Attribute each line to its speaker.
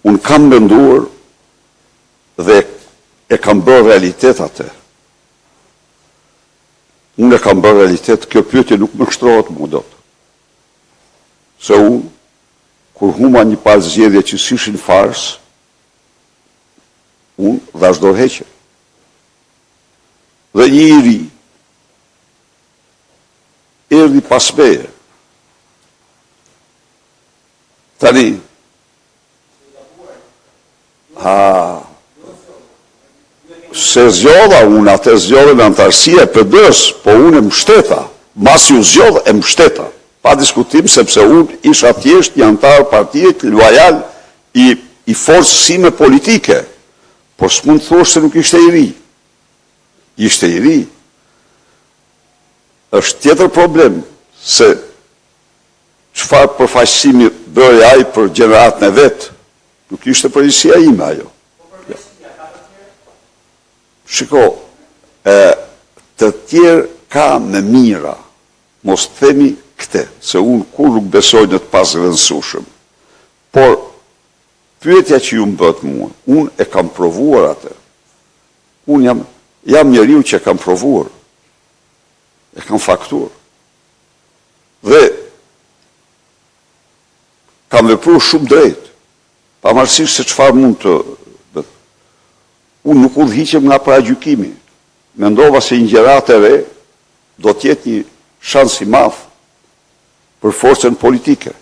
Speaker 1: Unë kam menduar dhe e kam bërë realitet atë. Unë e kam bërë realitet, kjo pyetje nuk më kështrohet mu dot. Se unë, kur huma një pas zgjedhje që s'ishin fars, unë vazhdo heqe. Dhe një i ri, erdhi pas meje. Tani, se zgjodha unë, atë zgjodhe me antarësia e PD-s, po unë e mbështeta, masi u zgjodhe e mbështeta, pa diskutim, sepse unë isha thjesht një antar partijit lojal i forcës sime politike, por s'mund thosh se nuk ishte i ri. Ishte i ri. Është tjetër problem, se çfarë përfaqësimi bëri ai për gjeneratën e vet, nuk ishte përgjegjësia ime ajo. Shiko, të tjerë ka me mira, mos themi këte, se unë kur nuk besoj në të pasrëndësueshëm. Por, pyetja që ju më bët mua, unë e kam provuar atë. Unë jam njeriu që e kam provuar. E kam faktuar. Dhe kam vepruar shumë drejt, pavarësisht se çfarë mund të. Unë nuk udhëhiqem nga paragjykimi. Mendova se një gjërat e re do të jetë një shans i madh për forcën politike.